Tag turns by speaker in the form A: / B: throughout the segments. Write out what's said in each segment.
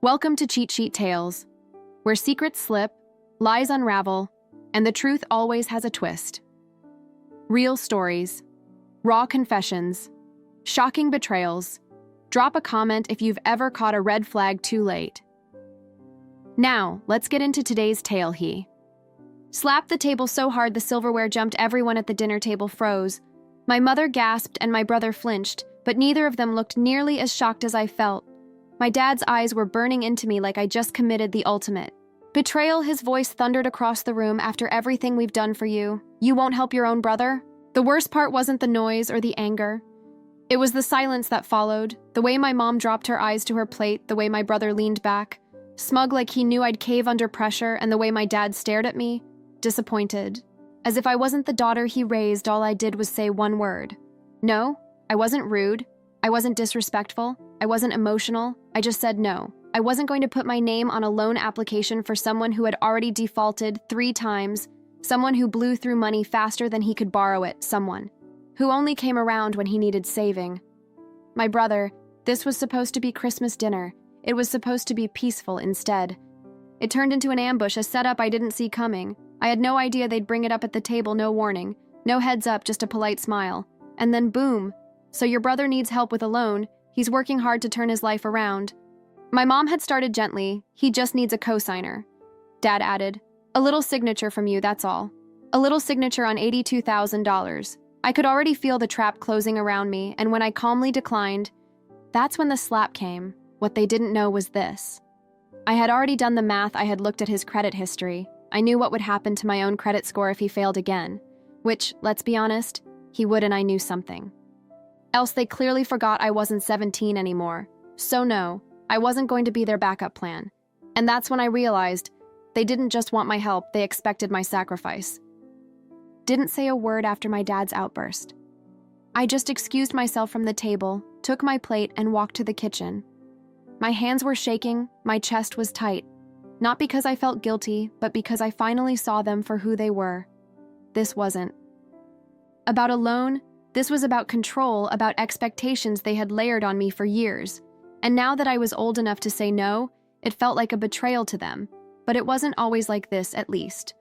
A: Welcome to Cheat Sheet Tales, where secrets slip, lies unravel, and the truth always has a twist. Real stories, raw confessions, shocking betrayals. Drop a comment if you've ever caught a red flag too late. Now, let's get into today's tale. He slapped the table so hard the silverware jumped. Everyone at the dinner table froze. My mother gasped and my brother flinched, but neither of them looked nearly as shocked as I felt. My dad's eyes were burning into me like I just committed the ultimate betrayal. His voice thundered across the room. After everything we've done for you, you won't help your own brother? The worst part wasn't the noise or the anger. It was the silence that followed, the way my mom dropped her eyes to her plate, the way my brother leaned back, smug like he knew I'd cave under pressure, and the way my dad stared at me, disappointed. As if I wasn't the daughter he raised, all I did was say one word. No, I wasn't rude. I wasn't disrespectful. I wasn't emotional. I just said no. I wasn't going to put my name on a loan application for someone who had already defaulted 3 times, someone who blew through money faster than he could borrow it, someone who only came around when he needed saving. My brother, this was supposed to be Christmas dinner. It was supposed to be peaceful instead. It turned into an ambush, a setup I didn't see coming. I had no idea they'd bring it up at the table, no warning, no heads up, just a polite smile. And then boom. So your brother needs help with a loan. He's working hard to turn his life around. My mom had started gently. He just needs a cosigner. Dad added, a little signature from you, that's all. A little signature on $82,000. I could already feel the trap closing around me, and when I calmly declined, that's when the slap came. What they didn't know was this. I had already done the math. I had looked at his credit history. I knew what would happen to my own credit score if he failed again. Which, let's be honest, he would, and I knew something. Else they clearly forgot I wasn't 17 anymore. So no, I wasn't going to be their backup plan. And that's when I realized they didn't just want my help, they expected my sacrifice. Didn't say a word after my dad's outburst. I just excused myself from the table, took my plate, and walked to the kitchen. My hands were shaking, my chest was tight. Not because I felt guilty, but because I finally saw them for who they were. This wasn't about a loan. This was about control, about expectations they had layered on me for years. And now that I was old enough to say no, it felt like a betrayal to them. But it wasn't always like this, at least.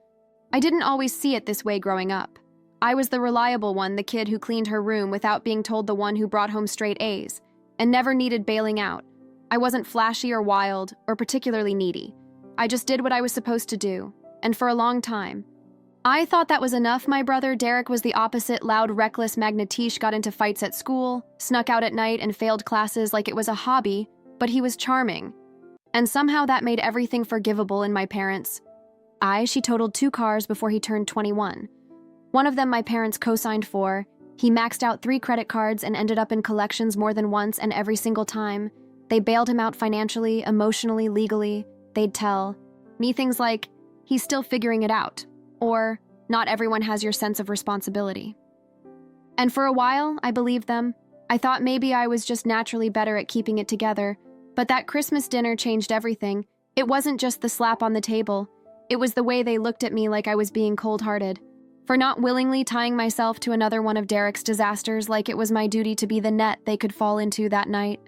A: I didn't always see it this way growing up. I was the reliable one, the kid who cleaned her room without being told, the one who brought home straight A's, and never needed bailing out. I wasn't flashy or wild, or particularly needy. I just did what I was supposed to do, and for a long time. I thought that was enough. My brother Derek was the opposite, loud, reckless magnatiche, got into fights at school, snuck out at night, and failed classes like it was a hobby, but he was charming. And somehow that made everything forgivable in my parents. She totaled 2 cars before he turned 21. One of them my parents co-signed for. He maxed out 3 credit cards and ended up in collections more than once, and every single time, they bailed him out financially, emotionally, legally. They'd tell me things like, he's still figuring it out. Or, not everyone has your sense of responsibility. And for a while, I believed them. I thought maybe I was just naturally better at keeping it together. But that Christmas dinner changed everything. It wasn't just the slap on the table. It was the way they looked at me like I was being cold-hearted. For not willingly tying myself to another one of Derek's disasters, like it was my duty to be the net they could fall into that night.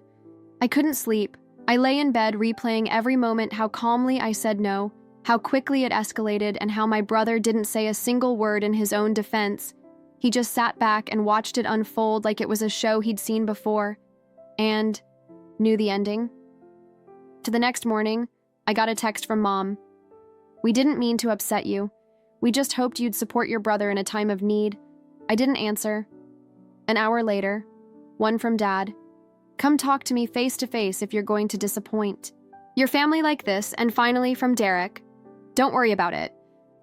A: I couldn't sleep. I lay in bed replaying every moment, how calmly I said no, how quickly it escalated, and how my brother didn't say a single word in his own defense. He just sat back and watched it unfold like it was a show he'd seen before, and knew the ending. To the next morning, I got a text from Mom. We didn't mean to upset you. We just hoped you'd support your brother in a time of need. I didn't answer. An hour later, one from Dad. Come talk to me face to face if you're going to disappoint your family like this. And finally from Derek. Don't worry about it.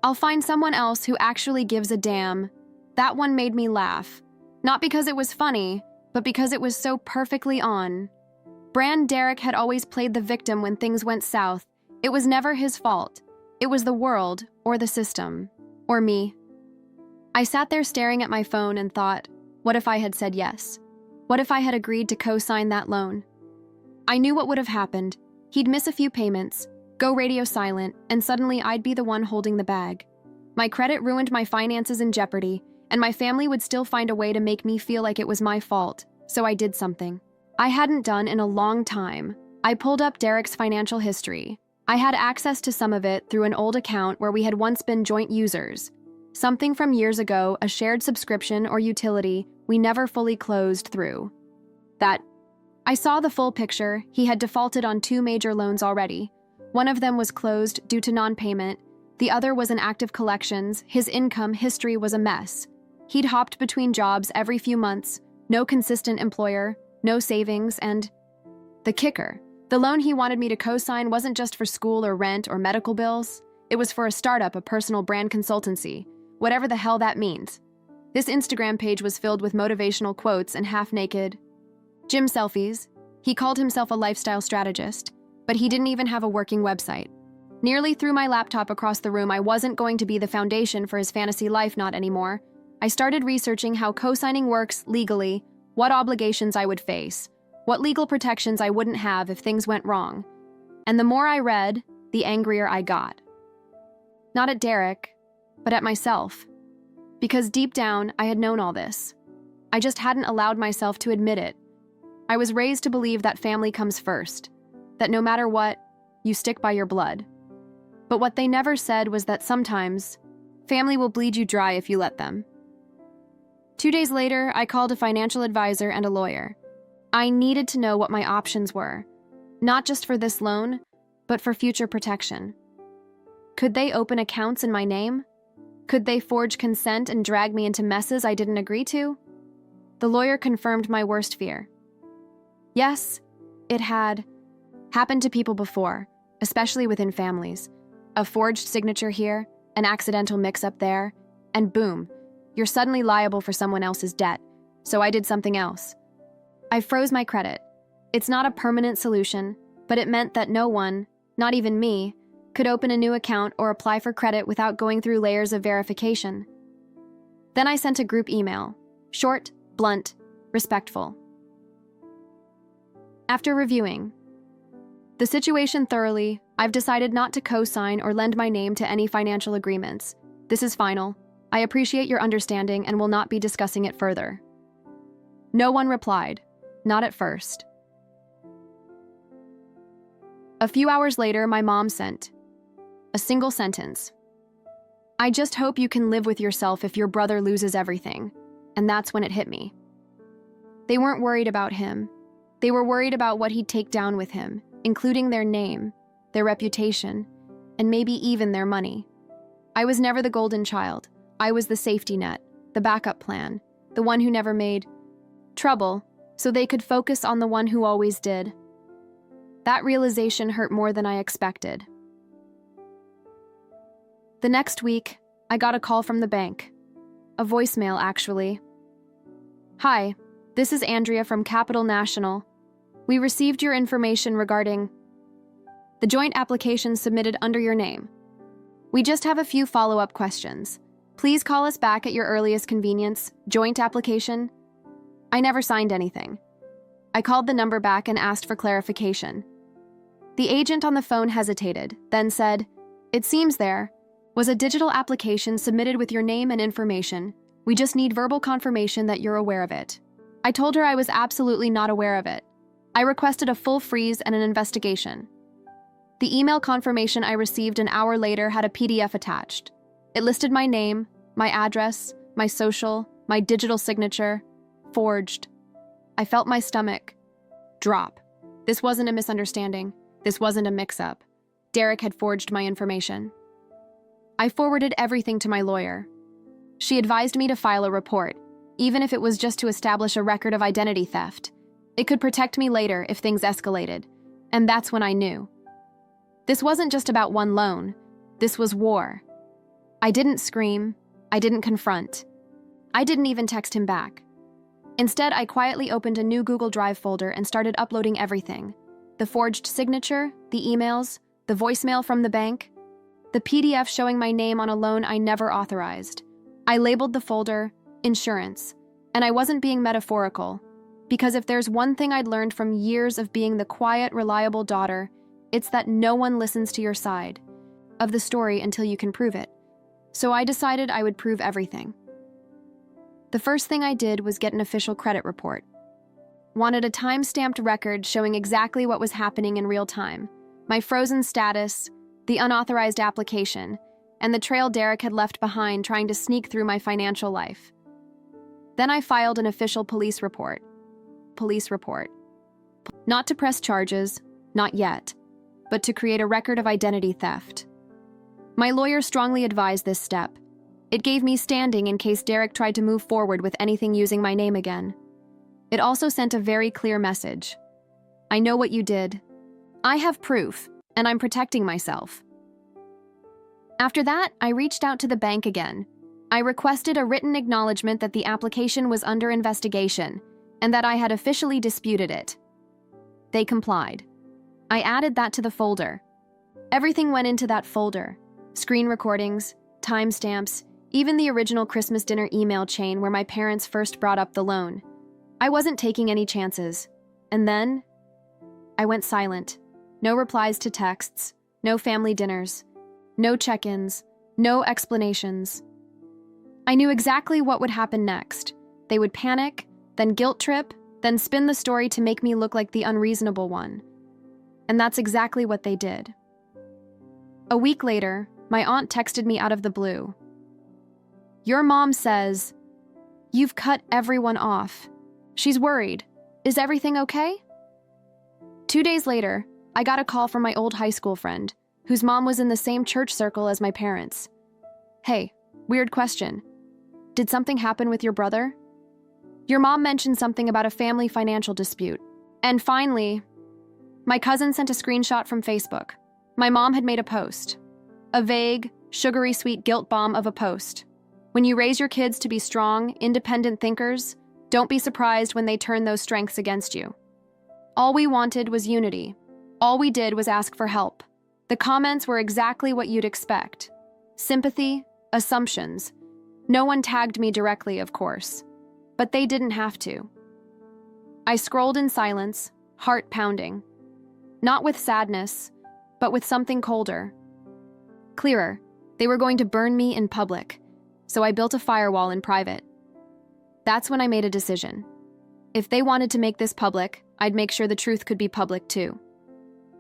A: I'll find someone else who actually gives a damn. That one made me laugh. Not because it was funny, but because it was so perfectly on. Brand Derek had always played the victim when things went south. It was never his fault. It was the world, or the system, or me. I sat there staring at my phone and thought, what if I had said yes? What if I had agreed to co-sign that loan? I knew what would have happened. He'd miss a few payments, go radio silent, and suddenly I'd be the one holding the bag. My credit ruined, my finances in jeopardy, and my family would still find a way to make me feel like it was my fault, so I did something I hadn't done in a long time. I pulled up Derek's financial history. I had access to some of it through an old account where we had once been joint users. Something from years ago, a shared subscription or utility we never fully closed through. I saw the full picture. He had defaulted on 2 major loans already. One of them was closed due to non-payment. The other was in active collections. His income history was a mess. He'd hopped between jobs every few months, no consistent employer, no savings, and the kicker. The loan he wanted me to co-sign wasn't just for school or rent or medical bills. It was for a startup, a personal brand consultancy, whatever the hell that means. This Instagram page was filled with motivational quotes and half-naked gym selfies. He called himself a lifestyle strategist, but he didn't even have a working website. Nearly threw my laptop across the room. I wasn't going to be the foundation for his fantasy life, not anymore. I started researching how co-signing works legally, what obligations I would face, what legal protections I wouldn't have if things went wrong. And the more I read, the angrier I got. Not at Derek, but at myself. Because deep down, I had known all this. I just hadn't allowed myself to admit it. I was raised to believe that family comes first, that no matter what, you stick by your blood. But what they never said was that sometimes, family will bleed you dry if you let them. 2 days later, I called a financial advisor and a lawyer. I needed to know what my options were, not just for this loan, but for future protection. Could they open accounts in my name? Could they forge consent and drag me into messes I didn't agree to? The lawyer confirmed my worst fear. Yes, it had happened to people before, especially within families. A forged signature here, an accidental mix-up there, and boom, you're suddenly liable for someone else's debt. So I did something else. I froze my credit. It's not a permanent solution, but it meant that no one, not even me, could open a new account or apply for credit without going through layers of verification. Then I sent a group email. Short, blunt, respectful. After reviewing the situation thoroughly, I've decided not to co-sign or lend my name to any financial agreements. This is final. I appreciate your understanding and will not be discussing it further. No one replied, not at first. A few hours later, my mom sent a single sentence. I just hope you can live with yourself if your brother loses everything. And that's when it hit me. They weren't worried about him. They were worried about what he'd take down with him, including their name, their reputation, and maybe even their money. I was never the golden child. I was the safety net, the backup plan, the one who never made trouble, so they could focus on the one who always did. That realization hurt more than I expected. The next week, I got a call from the bank. A voicemail, actually. Hi, this is Andrea from Capital National. We received your information regarding the joint application submitted under your name. We just have a few follow-up questions. Please call us back at your earliest convenience. Joint application? I never signed anything. I called the number back and asked for clarification. The agent on the phone hesitated, then said, "It seems there was a digital application submitted with your name and information. We just need verbal confirmation that you're aware of it." I told her I was absolutely not aware of it. I requested a full freeze and an investigation. The email confirmation I received an hour later had a PDF attached. It listed my name, my address, my social, my digital signature, forged. I felt my stomach drop. This wasn't a misunderstanding. This wasn't a mix-up. Derek had forged my information. I forwarded everything to my lawyer. She advised me to file a report, even if it was just to establish a record of identity theft. It could protect me later if things escalated, and that's when I knew. This wasn't just about one loan. This was war. I didn't scream. I didn't confront. I didn't even text him back. Instead, I quietly opened a new Google Drive folder and started uploading everything. The forged signature, the emails, the voicemail from the bank, the PDF showing my name on a loan I never authorized. I labeled the folder insurance, and I wasn't being metaphorical, because if there's one thing I'd learned from years of being the quiet, reliable daughter, it's that no one listens to your side of the story until you can prove it. So I decided I would prove everything. The first thing I did was get an official credit report. wanted a time-stamped record showing exactly what was happening in real time. My frozen status, the unauthorized application, and the trail Derek had left behind trying to sneak through my financial life. Then I filed an official police report. Not to press charges, not yet, but to create a record of identity theft. My lawyer strongly advised this step. It gave me standing in case Derek tried to move forward with anything using my name again. It also sent a very clear message. I know what you did. I have proof, and I'm protecting myself. After that, I reached out to the bank again. I requested a written acknowledgement that the application was under investigation and that I had officially disputed it. They complied. I added that to the folder. Everything went into that folder. Screen recordings, timestamps, even the original Christmas dinner email chain where my parents first brought up the loan. I wasn't taking any chances. And then, I went silent. No replies to texts, no family dinners, no check-ins, no explanations. I knew exactly what would happen next. They would panic, then guilt trip, then spin the story to make me look like the unreasonable one. And that's exactly what they did. A week later, my aunt texted me out of the blue. Your mom says, "You've cut everyone off. She's worried. Is everything okay?" 2 days later, I got a call from my old high school friend, whose mom was in the same church circle as my parents. "Hey, weird question. Did something happen with your brother? Your mom mentioned something about a family financial dispute." And finally, my cousin sent a screenshot from Facebook. My mom had made a post. A vague, sugary sweet guilt bomb of a post. When you raise your kids to be strong, independent thinkers, don't be surprised when they turn those strengths against you. All we wanted was unity. All we did was ask for help. The comments were exactly what you'd expect. Sympathy, assumptions. No one tagged me directly, of course. But they didn't have to. I scrolled in silence, heart pounding. Not with sadness, but with something colder. Clearer, they were going to burn me in public, so I built a firewall in private. That's when I made a decision. If they wanted to make this public, I'd make sure the truth could be public too.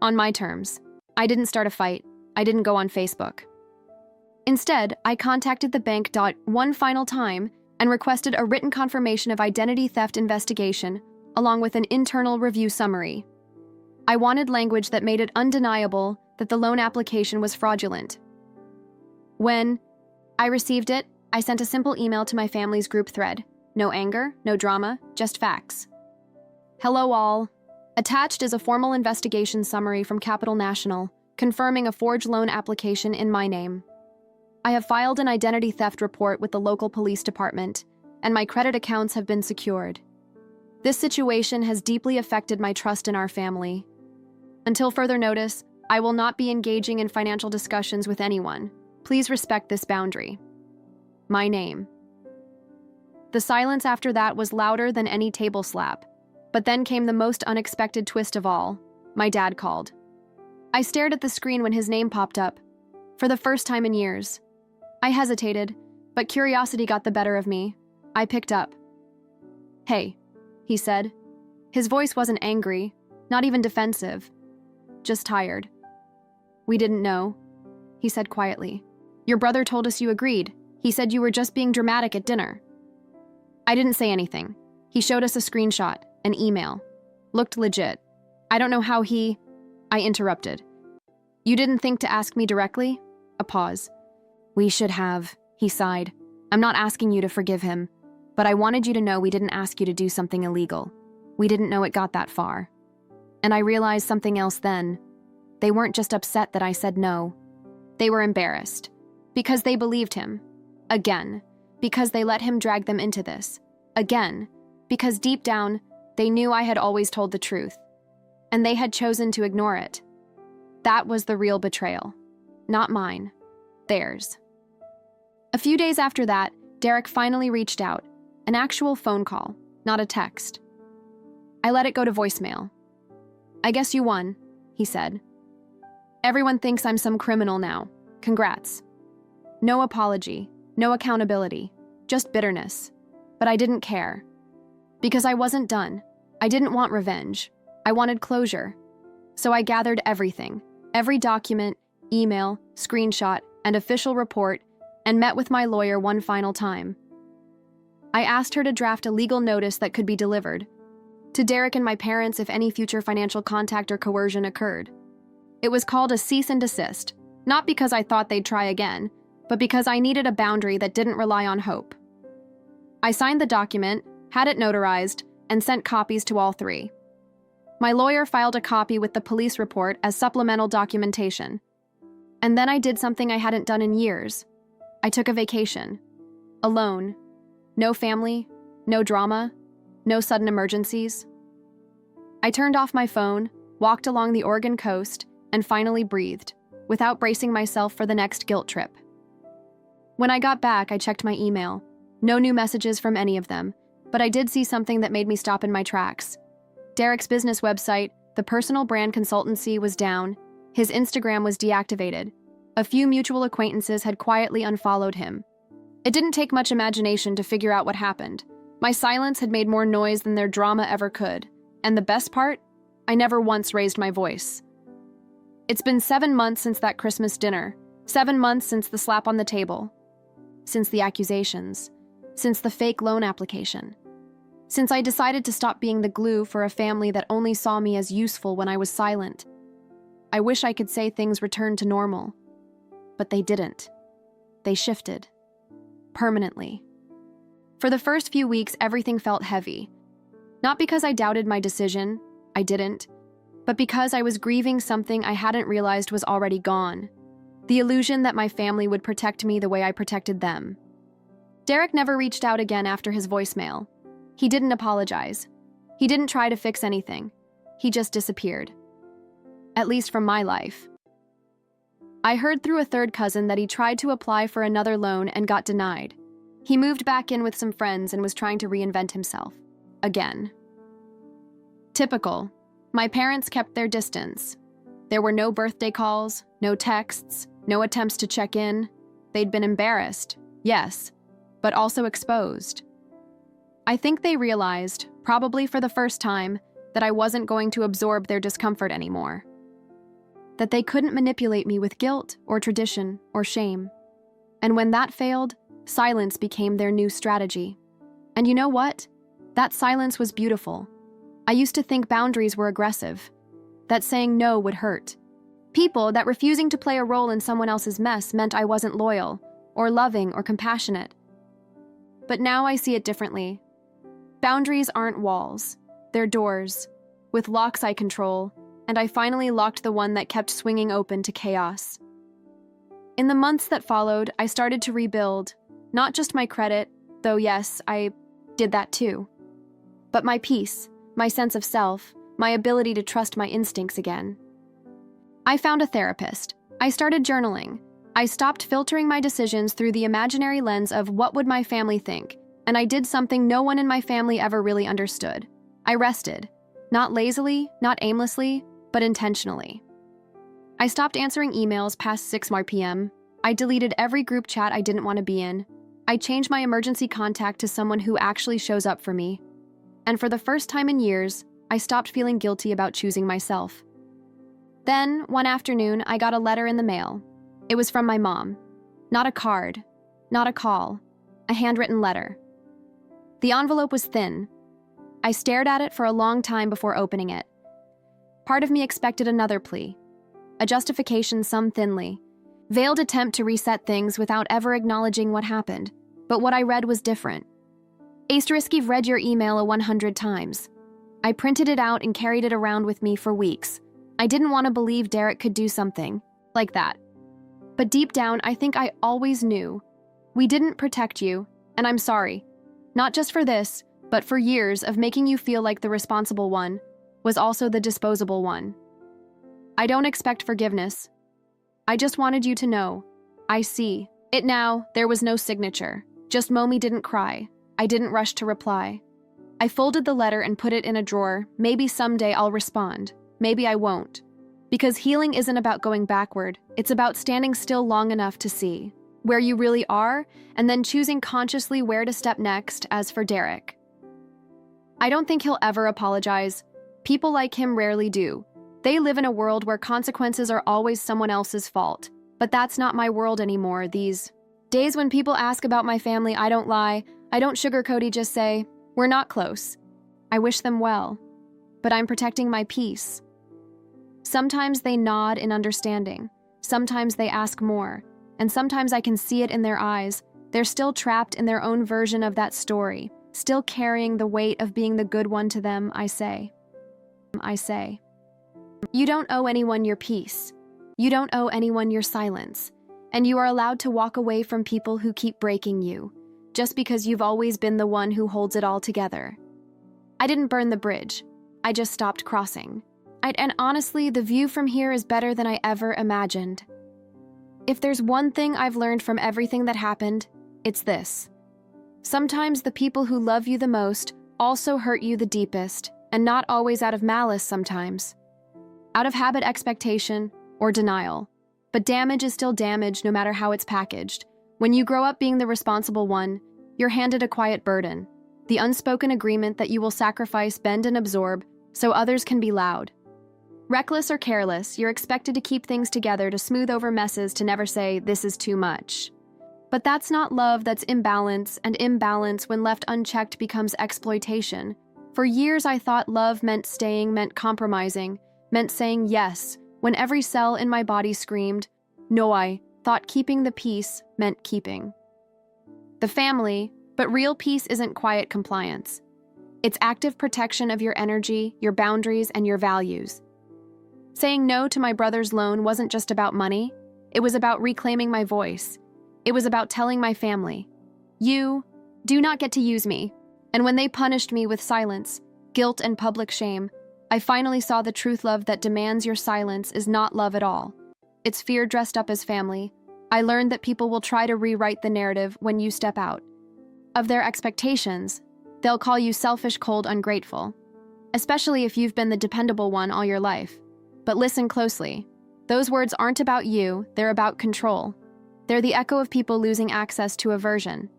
A: On my terms. I didn't start a fight. I didn't go on Facebook. Instead, I contacted the bank one final time and requested a written confirmation of identity theft investigation, along with an internal review summary. I wanted language that made it undeniable that the loan application was fraudulent. When I received it, I sent a simple email to my family's group thread. No anger, no drama, just facts. Hello all. Attached is a formal investigation summary from Capital National, confirming a forged loan application in my name. I have filed an identity theft report with the local police department, and my credit accounts have been secured. This situation has deeply affected my trust in our family. Until further notice, I will not be engaging in financial discussions with anyone. Please respect this boundary. My name. The silence after that was louder than any table slap, but then came the most unexpected twist of all. My dad called. I stared at the screen when his name popped up, for the first time in years. I hesitated, but curiosity got the better of me. I picked up. "Hey," he said. His voice wasn't angry, not even defensive, just tired. "We didn't know," he said quietly. "Your brother told us you agreed. He said you were just being dramatic at dinner." I didn't say anything. He showed us a screenshot, an email. Looked legit. I don't know how I interrupted. "You didn't think to ask me directly?" A pause. "We should have," he sighed. "I'm not asking you to forgive him, but I wanted you to know we didn't ask you to do something illegal. We didn't know it got that far." And I realized something else then. They weren't just upset that I said no. They were embarrassed. Because they believed him. Again. Because they let him drag them into this. Again. Because deep down, they knew I had always told the truth. And they had chosen to ignore it. That was the real betrayal. Not mine. Theirs. A few days after that, Derek finally reached out. An actual phone call, not a text. I let it go to voicemail. "I guess you won," he said. "Everyone thinks I'm some criminal now. Congrats." No apology, no accountability, just bitterness. But I didn't care. Because I wasn't done. I didn't want revenge. I wanted closure. So I gathered everything, every document, email, screenshot, and official report, and met with my lawyer one final time. I asked her to draft a legal notice that could be delivered to Derek and my parents if any future financial contact or coercion occurred. It was called a cease and desist, not because I thought they'd try again, but because I needed a boundary that didn't rely on hope. I signed the document, had it notarized, and sent copies to all three. My lawyer filed a copy with the police report as supplemental documentation. And then I did something I hadn't done in years. I took a vacation. Alone. No family, no drama, no sudden emergencies. I turned off my phone, walked along the Oregon coast, and finally breathed, without bracing myself for the next guilt trip. When I got back, I checked my email. No new messages from any of them, but I did see something that made me stop in my tracks. Derek's business website, the personal brand consultancy, was down. His Instagram was deactivated. A few mutual acquaintances had quietly unfollowed him. It didn't take much imagination to figure out what happened. My silence had made more noise than their drama ever could. And the best part? I never once raised my voice. It's been 7 months since that Christmas dinner. 7 months since the slap on the table. Since the accusations. Since the fake loan application. Since I decided to stop being the glue for a family that only saw me as useful when I was silent. I wish I could say things returned to normal. But they didn't. They shifted. Permanently. For the first few weeks, everything felt heavy. Not because I doubted my decision, I didn't, but because I was grieving something I hadn't realized was already gone. The illusion that my family would protect me the way I protected them. Derek never reached out again after his voicemail. He didn't apologize. He didn't try to fix anything. He just disappeared. At least from my life. I heard through a third cousin that he tried to apply for another loan and got denied. He moved back in with some friends and was trying to reinvent himself. Again. Typical. My parents kept their distance. There were no birthday calls, no texts, no attempts to check in. They'd been embarrassed, yes, but also exposed. I think they realized, probably for the first time, that I wasn't going to absorb their discomfort anymore. That they couldn't manipulate me with guilt or tradition or shame. And when that failed, silence became their new strategy. And you know what? That silence was beautiful. I used to think boundaries were aggressive, that saying no would hurt. People that refusing to play a role in someone else's mess meant I wasn't loyal, or loving, or compassionate. But now I see it differently. Boundaries aren't walls, they're doors, with locks I control, and I finally locked the one that kept swinging open to chaos. In the months that followed, I started to rebuild, not just my credit, though yes, I did that too, but my peace, my sense of self, my ability to trust my instincts again. I found a therapist. I started journaling. I stopped filtering my decisions through the imaginary lens of what would my family think, and I did something no one in my family ever really understood. I rested. Not lazily, not aimlessly, but intentionally. I stopped answering emails past 6 p.m. I deleted every group chat I didn't want to be in. I changed my emergency contact to someone who actually shows up for me. And for the first time in years, I stopped feeling guilty about choosing myself. Then, one afternoon, I got a letter in the mail. It was from my mom. Not a card, not a call, a handwritten letter. The envelope was thin. I stared at it for a long time before opening it. Part of me expected another plea, a justification summed thinly, veiled attempt to reset things without ever acknowledging what happened. But what I read was different. Asterisk, you've read your email 100 times. I printed it out and carried it around with me for weeks. I didn't want to believe Derek could do something like that. But deep down, I think I always knew. We didn't protect you, and I'm sorry. Not just for this, but for years of making you feel like the responsible one was also the disposable one. I don't expect forgiveness. I just wanted you to know. I see. It now, there was no signature. Just Momi didn't cry. I didn't rush to reply. I folded the letter and put it in a drawer. Maybe someday I'll respond. Maybe I won't. Because healing isn't about going backward. It's about standing still long enough to see where you really are and then choosing consciously where to step next. As for Derek, I don't think he'll ever apologize. People like him rarely do. They live in a world where consequences are always someone else's fault. But that's not my world anymore. These days when people ask about my family, I don't lie. I don't sugarcoat it, just say, we're not close. I wish them well, but I'm protecting my peace. Sometimes they nod in understanding. Sometimes they ask more. And sometimes I can see it in their eyes. They're still trapped in their own version of that story, still carrying the weight of being the good one to them, I say. You don't owe anyone your peace. You don't owe anyone your silence. And you are allowed to walk away from people who keep breaking you, just because you've always been the one who holds it all together. I didn't burn the bridge. I just stopped crossing. And honestly, the view from here is better than I ever imagined. If there's one thing I've learned from everything that happened, it's this. Sometimes the people who love you the most also hurt you the deepest, and not always out of malice sometimes. Out of habit, expectation, or denial. But damage is still damage no matter how it's packaged. When you grow up being the responsible one, you're handed a quiet burden, the unspoken agreement that you will sacrifice, bend, and absorb so others can be loud. Reckless or careless, you're expected to keep things together, to smooth over messes, to never say, this is too much. But that's not love, that's imbalance, and imbalance, when left unchecked, becomes exploitation. For years I thought love meant staying, meant compromising, meant saying yes, when every cell in my body screamed, no. I thought keeping the peace meant keeping the family, but real peace isn't quiet compliance. It's active protection of your energy, your boundaries, and your values. Saying no to my brother's loan wasn't just about money. It was about reclaiming my voice. It was about telling my family, you do not get to use me. And when they punished me with silence, guilt, and public shame, I finally saw the truth. Love that demands your silence is not love at all. It's fear dressed up as family. I learned that people will try to rewrite the narrative when you step out of their expectations. They'll call you selfish, cold, ungrateful, especially if you've been the dependable one all your life. But listen closely. Those words aren't about you, they're about control. They're the echo of people losing access to a version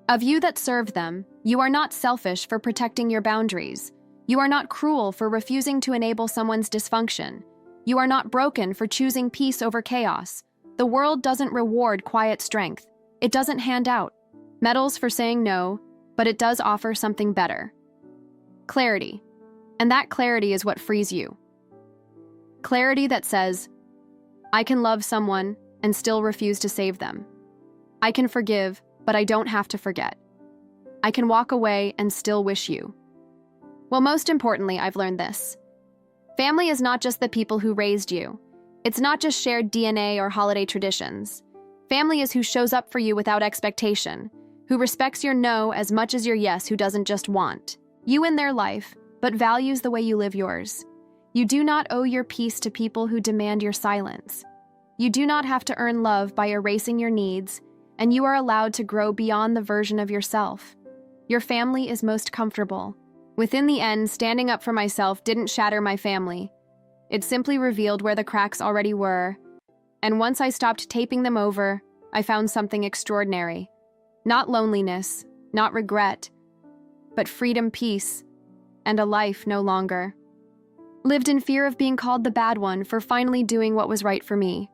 A: of you that served them. You are not selfish for protecting your boundaries. You are not cruel for refusing to enable someone's dysfunction. You are not broken for choosing peace over chaos. The world doesn't reward quiet strength. It doesn't hand out medals for saying no, but it does offer something better. Clarity. And that clarity is what frees you. Clarity that says, I can love someone and still refuse to save them. I can forgive, but I don't have to forget. I can walk away and still wish you. Well, most importantly, I've learned this. Family is not just the people who raised you. It's not just shared DNA or holiday traditions. Family is who shows up for you without expectation, who respects your no as much as your yes, who doesn't just want you in their life, but values the way you live yours. You do not owe your peace to people who demand your silence. You do not have to earn love by erasing your needs, and you are allowed to grow beyond the version of yourself. Your family is most comfortable. Within the end, standing up for myself didn't shatter my family. It simply revealed where the cracks already were. And once I stopped taping them over, I found something extraordinary. Not loneliness, not regret, but freedom, peace, and a life no longer lived in fear of being called the bad one for finally doing what was right for me.